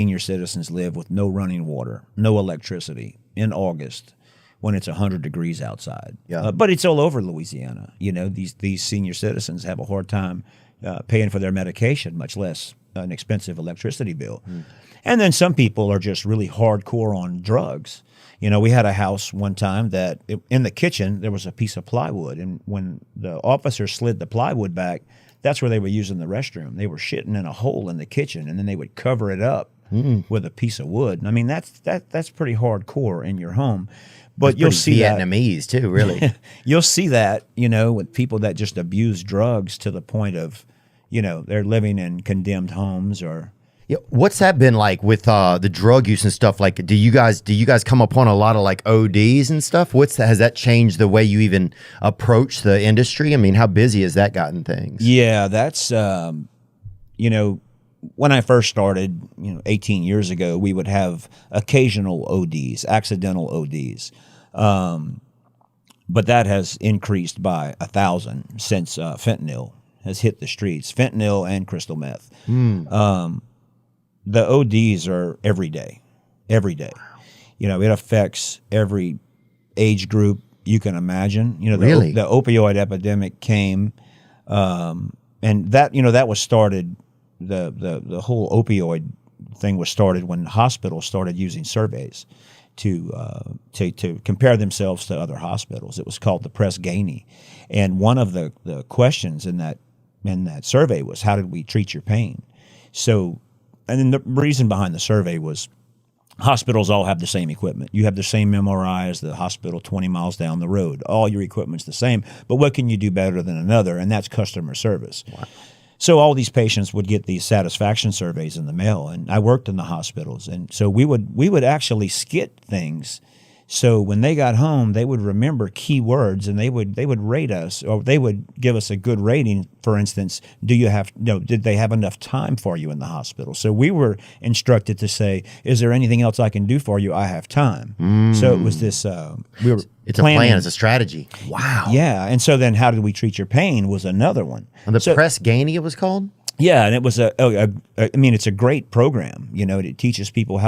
senior citizens live with no running water, no electricity in August when it's 100 degrees outside. Yeah. But it's all over Louisiana. You know, these senior citizens have a hard time paying for their medication, much less an expensive electricity bill. And then some people are just really hardcore on drugs. You know, we had a house one time that in the kitchen there was a piece of plywood, and when the officer slid the plywood back, that's where they were using the restroom. They were shitting in a hole in the kitchen, and then they would cover it up with a piece of wood. I mean, that's pretty hardcore in your home. But you'll see Vietnamese too, really. You'll see that, you know, with people that just abuse drugs to the point of, you know, they're living in condemned homes or. Yeah, what's that been like with the drug use and stuff? Like, do you guys come upon a lot of like ODs and stuff? Has that changed the way you even approach the industry? I mean, how busy has that gotten things? Yeah, that's you know, when I first started, you know, 18 years ago, we would have occasional ODs, accidental ODs, but that has increased by 1,000 since fentanyl has hit the streets. Fentanyl and crystal meth. The ODs are every day. Wow. You know, it affects every age group you can imagine. You know, the opioid epidemic came, and that, you know, that was started. The whole opioid thing was started when hospitals started using surveys to compare themselves to other hospitals. It was called the Press-Ganey, and one of the questions in that survey was, how did we treat your pain? So. And then the reason behind the survey was hospitals all have the same equipment. You have the same MRI as the hospital 20 miles down the road. All your equipment's the same. But what can you do better than another? And that's customer service. Wow. So all these patients would get these satisfaction surveys in the mail. And I worked in the hospitals. And so we would actually skit things. So when they got home, they would remember key words, and they would rate us, or they would give us a good rating. For instance, did they have enough time for you in the hospital? So we were instructed to say, is there anything else I can do for you? I have time. So it was this, we were It's planning. A plan, it's a strategy. Wow. Yeah. And so then how did we treat your pain was another one. And the Press-Ganey it was called? Yeah. And it was it's a great program. You know, it teaches people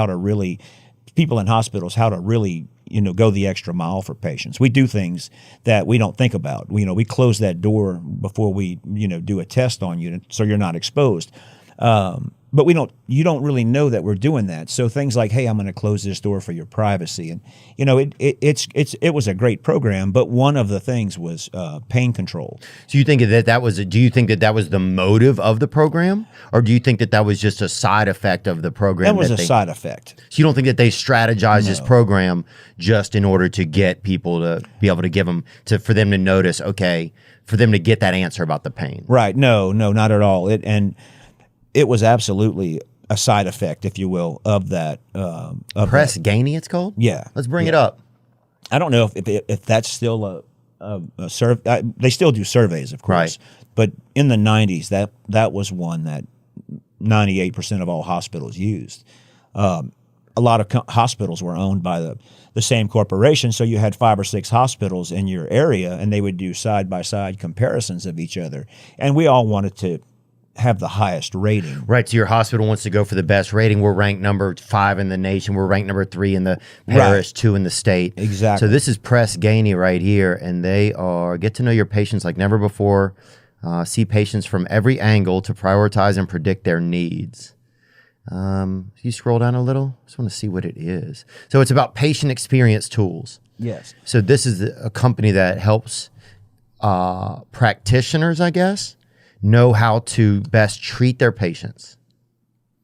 people in hospitals how to really, you know, go the extra mile for patients. We do things that we don't think about. We close that door before we, you know, do a test on you so you're not exposed. But you don't really know that we're doing that. So things like, hey, I'm going to close this door for your privacy. And, you know, it was a great program, but one of the things was pain control. So you think do you think that was the motive of the program? Or do you think that was just a side effect of the program? That was a side effect. So you don't think that they strategized this program just in order to get people to be able to for them to notice, for them to get that answer about the pain? Right. No, not at all. It was absolutely a side effect, if you will, of that. Press-Ganey, it's called? Yeah. Let's bring it up. I don't know if that's still a survey. They still do surveys, of course. Right. But in the 90s, that was one that 98% of all hospitals used. A lot of hospitals were owned by the same corporation, so you had 5 or 6 hospitals in your area, and they would do side-by-side comparisons of each other. And we all wanted to have the highest rating. Right, so your hospital wants to go for the best rating. We're ranked number 5 in the nation. We're ranked number 3 in the parish, 2 in the state. Exactly. So this is Press-Ganey right here, and they are get to know your patients like never before. See patients from every angle to prioritize and predict their needs. You scroll down a little. Just want to see what it is. So it's about patient experience tools. Yes. So this is a company that helps practitioners, I guess, know how to best treat their patients.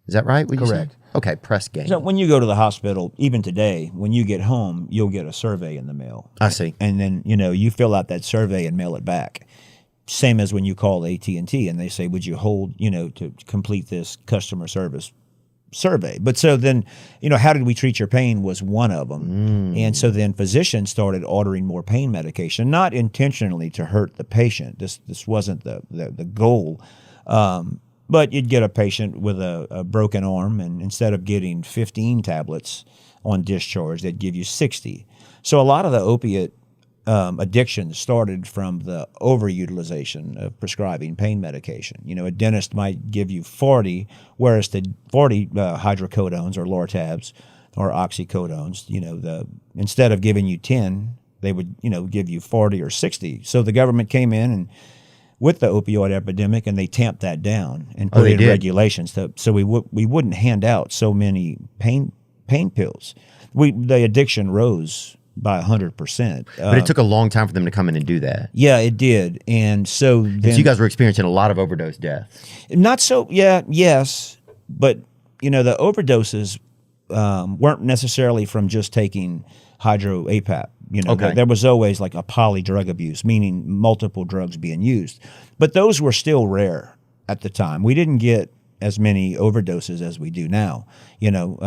Is that right? Correct. Okay, Press-Ganey. So when you go to the hospital, even today, when you get home, you'll get a survey in the mail. I see. And then, you know, you fill out that survey and mail it back. Same as when you call AT&T and they say, would you hold, you know, to complete this customer service survey? But so then, you know, how did we treat your pain was one of them. And so then physicians started ordering more pain medication, not intentionally to hurt the patient. This wasn't the goal. But you'd get a patient with a broken arm, and instead of getting 15 tablets on discharge, they'd give you 60. So a lot of the opiate addiction started from the overutilization of prescribing pain medication. You know, a dentist might give you 40, whereas the 40 hydrocodones or Lortabs or oxycodones, you know, instead of giving you 10, they would, you know, give you 40 or 60. So the government came in and with the opioid epidemic, and they tamped that down and put in regulations so we wouldn't hand out so many pain pills. The addiction rose by 100%. But it took a long time for them to come in and do that. Yeah, it did. And so then, so you guys were experiencing a lot of overdose deaths. Not so, yes, but you know, the overdoses weren't necessarily from just taking hydro-APAP. You know, there was always like a poly-drug abuse, meaning multiple drugs being used. But those were still rare at the time. We didn't get as many overdoses as we do now. You know,